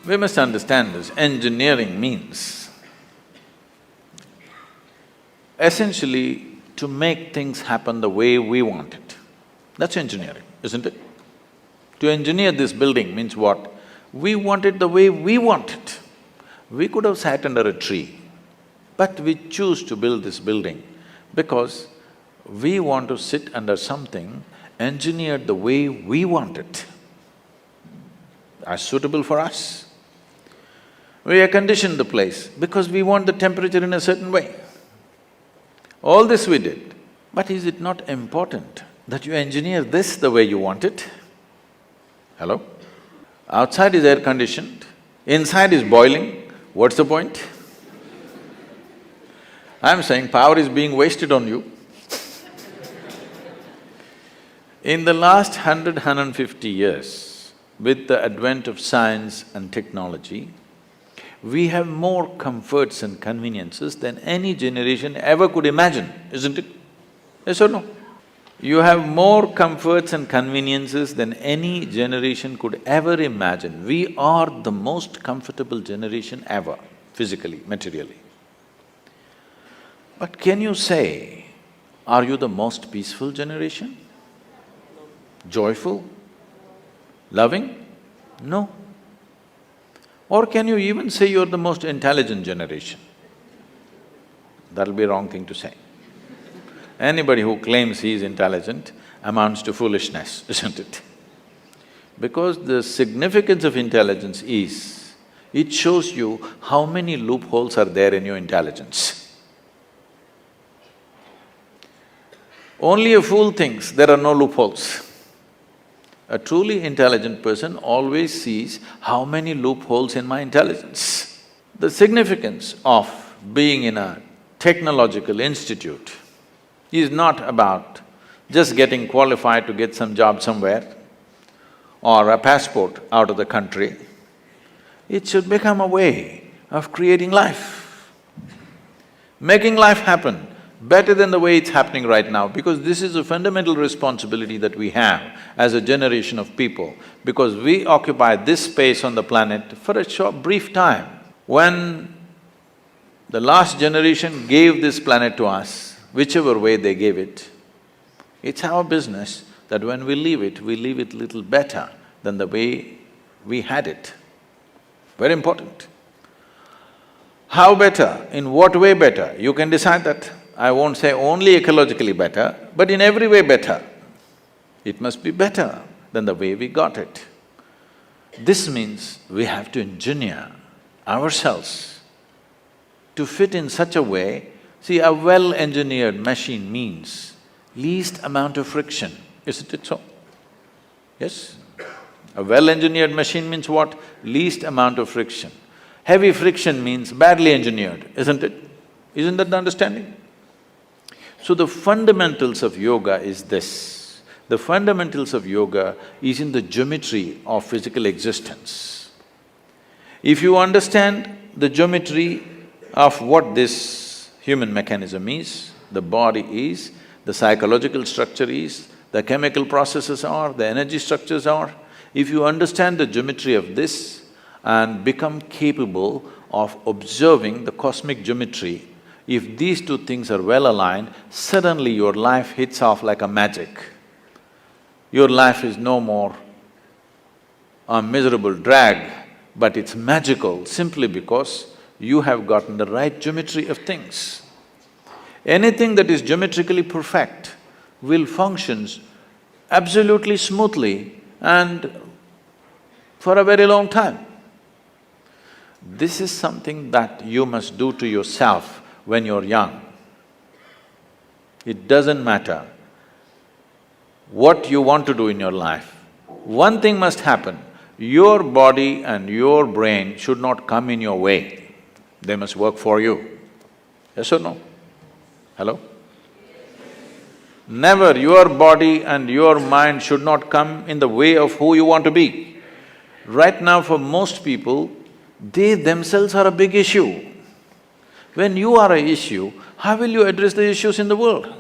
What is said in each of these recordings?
We must understand this. Engineering means essentially to make things happen the way we want it. That's engineering, isn't it? To engineer this building means what? We want it the way we want it. We could have sat under a tree, but we choose to build this building because we want to sit under something engineered the way we want it, as suitable for us. We have conditioned the place because we want the temperature in a certain way. All this we did, but is it not important that you engineer this the way you want it? Hello? Outside is air-conditioned, inside is boiling, what's the point? I'm saying power is being wasted on you. In the last 150 years, with the advent of science and technology, we have more comforts and conveniences than any generation ever could imagine, isn't it? Yes or no? You have more comforts and conveniences than any generation could ever imagine. We are the most comfortable generation ever, physically, materially. But can you say, are you the most peaceful generation? Joyful? Loving? No. Or can you even say you're the most intelligent generation? That'll be a wrong thing to say. Anybody who claims he is intelligent amounts to foolishness, isn't it? Because the significance of intelligence is, it shows you how many loopholes are there in your intelligence. Only a fool thinks there are no loopholes. A truly intelligent person always sees how many loopholes in my intelligence. The significance of being in a technological institute is not about just getting qualified to get some job somewhere or a passport out of the country. It should become a way of creating life, making life happen better than the way it's happening right now, because this is a fundamental responsibility that we have as a generation of people, because we occupy this space on the planet for a short, brief time. When the last generation gave this planet to us, whichever way they gave it, it's our business that when we leave it little better than the way we had it. Very important. How better? In what way better? You can decide that. I won't say only ecologically better, but in every way better. It must be better than the way we got it. This means we have to engineer ourselves to fit in such a way. See, a well-engineered machine means least amount of friction, isn't it so? Yes? A well-engineered machine means what? Least amount of friction. Heavy friction means badly engineered, isn't it? Isn't that the understanding? So the fundamentals of yoga is this. The fundamentals of yoga is in the geometry of physical existence. If you understand the geometry of what this human mechanism is, the body is, the psychological structure is, the chemical processes are, the energy structures are, if you understand the geometry of this and become capable of observing the cosmic geometry, if these two things are well aligned, suddenly your life hits off like a magic. Your life is no more a miserable drag, but it's magical simply because you have gotten the right geometry of things. Anything that is geometrically perfect will function absolutely smoothly and for a very long time. This is something that you must do to yourself when you're young. It doesn't matter what you want to do in your life. One thing must happen, your body and your brain should not come in your way. They must work for you. Yes or no? Hello? Never your body and your mind should not come in the way of who you want to be. Right now for most people, they themselves are a big issue. When you are an issue, how will you address the issues in the world?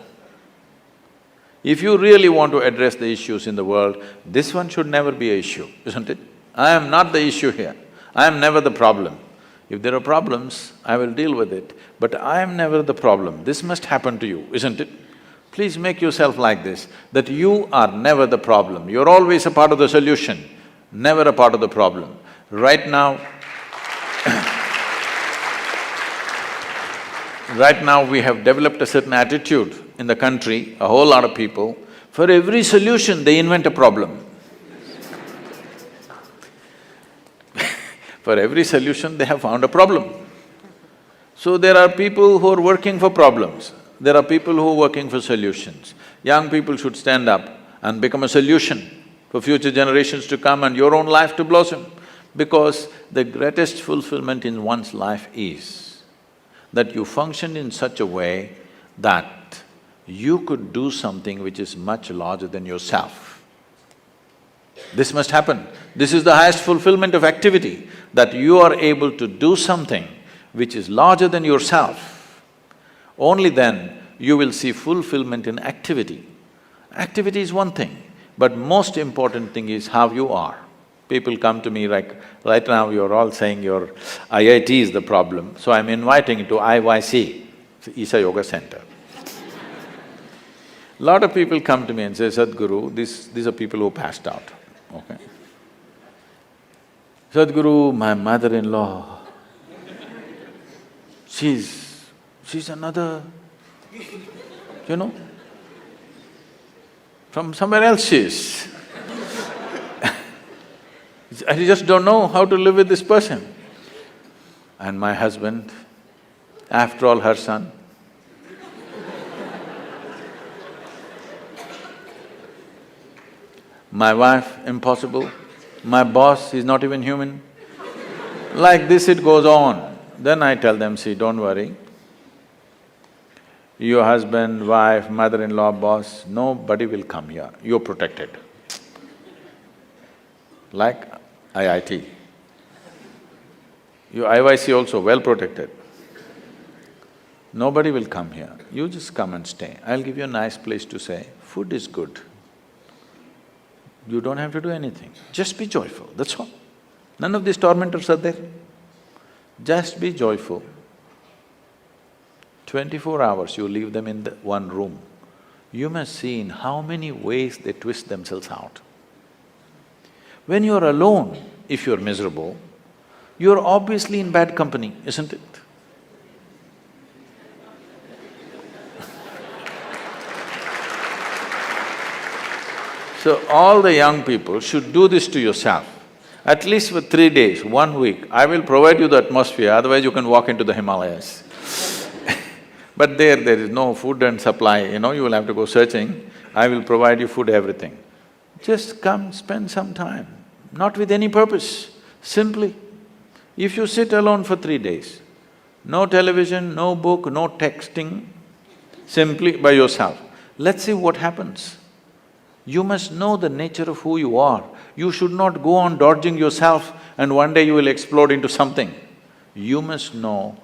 If you really want to address the issues in the world, this one should never be an issue, isn't it? I am not the issue here. I am never the problem. If there are problems, I will deal with it, but I am never the problem. This must happen to you, isn't it? Please make yourself like this, that you are never the problem. You're always a part of the solution, never a part of the problem. Right now, right now we have developed a certain attitude in the country, a whole lot of people, for every solution they invent a problem. For every solution they have found a problem. So there are people who are working for problems, there are people who are working for solutions. Young people should stand up and become a solution for future generations to come and your own life to blossom. Because the greatest fulfillment in one's life is that you function in such a way that you could do something which is much larger than yourself. This must happen. This is the highest fulfillment of activity, that you are able to do something which is larger than yourself. Only then you will see fulfillment in activity. Activity is one thing, but most important thing is how you are. People come to me like, right now you're all saying your IIT is the problem, so I'm inviting you to IYC, Isha Yoga Center. Lot of people come to me and say, Sadhguru, these are people who passed out, okay? Sadhguru, my mother-in-law, she's another, you know, from somewhere else she is. I just don't know how to live with this person. And my husband, after all, her son. My wife, impossible. My boss, he's not even human. Like this it goes on. Then I tell them, see, don't worry. Your husband, wife, mother-in-law, boss, nobody will come here, you're protected. Like IIT. Your IYC also well protected. Nobody will come here, you just come and stay. I'll give you a nice place to stay, food is good. You don't have to do anything, just be joyful, that's all. None of these tormentors are there. Just be joyful. 24 hours you leave them in the one room, you must see in how many ways they twist themselves out. When you're alone, if you're miserable, you're obviously in bad company, isn't it? So all the young people should do this to yourself. At least for 3 days, 1 week, I will provide you the atmosphere, otherwise you can walk into the Himalayas. But there is no food and supply, you know, you will have to go searching. I will provide you food, everything. Just come, spend some time, not with any purpose, simply. If you sit alone for 3 days, no television, no book, no texting, simply by yourself, let's see what happens. You must know the nature of who you are. You should not go on dodging yourself and one day you will explode into something. You must know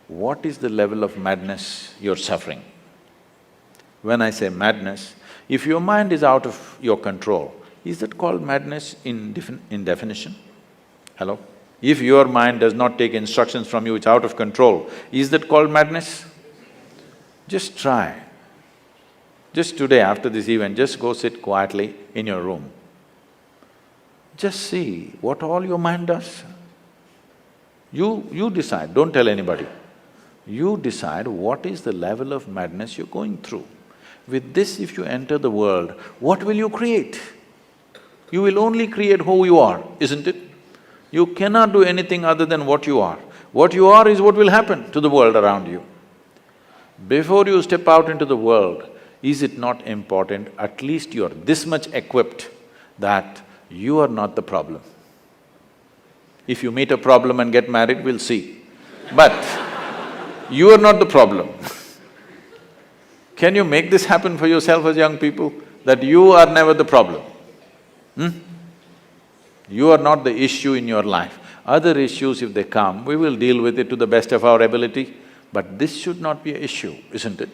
what is the level of madness you're suffering. When I say madness, if your mind is out of your control, is that called madness in definition? Hello? If your mind does not take instructions from you, it's out of control, is that called madness? Just try. Just today after this event, just go sit quietly in your room. Just see what all your mind does. You decide, don't tell anybody. You decide what is the level of madness you're going through. With this, if you enter the world, what will you create? You will only create who you are, isn't it? You cannot do anything other than what you are. What you are is what will happen to the world around you. Before you step out into the world, is it not important, at least you're this much equipped that you are not the problem. If you meet a problem and get married, we'll see. But you are not the problem. Can you make this happen for yourself as young people, that you are never the problem? You are not the issue in your life. Other issues, if they come, we will deal with it to the best of our ability, but this should not be an issue, isn't it?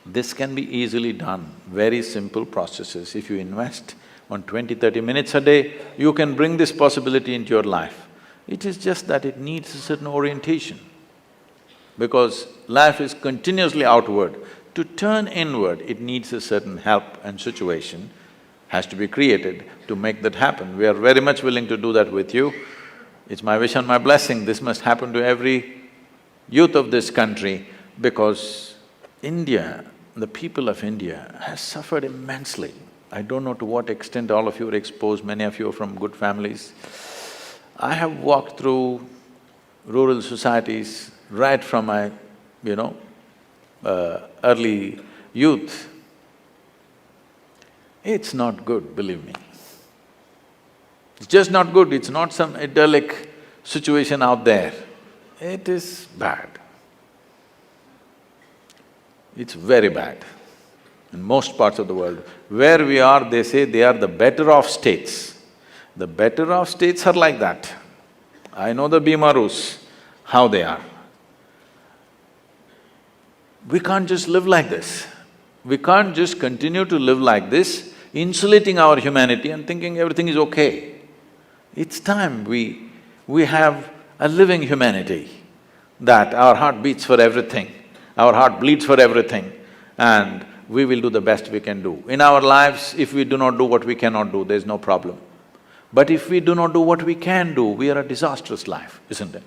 This can be easily done, very simple processes. If you invest on 20-30 minutes a day, you can bring this possibility into your life. It is just that it needs a certain orientation, because life is continuously outward. To turn inward, it needs a certain help and situation has to be created to make that happen. We are very much willing to do that with you. It's my wish and my blessing, this must happen to every youth of this country, because India, the people of India has suffered immensely. I don't know to what extent all of you are exposed, many of you are from good families. I have walked through rural societies right from my, early youth. It's not good, believe me. It's just not good, it's not some idyllic situation out there. It is bad. It's very bad. In most parts of the world, where we are, they say they are the better off states. The better off states are like that. I know the Bimarus, how they are. We can't just live like this. We can't just continue to live like this, insulating our humanity and thinking everything is okay. It's time we have a living humanity, that our heart beats for everything, our heart bleeds for everything, and we will do the best we can do. In our lives, if we do not do what we cannot do, there's no problem. But if we do not do what we can do, we are a disastrous life, isn't it?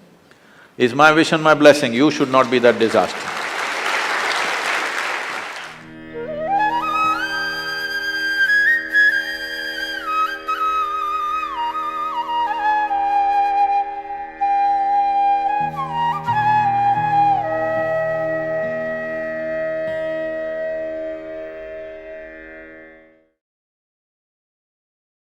It's my wish and my blessing, you should not be that disaster.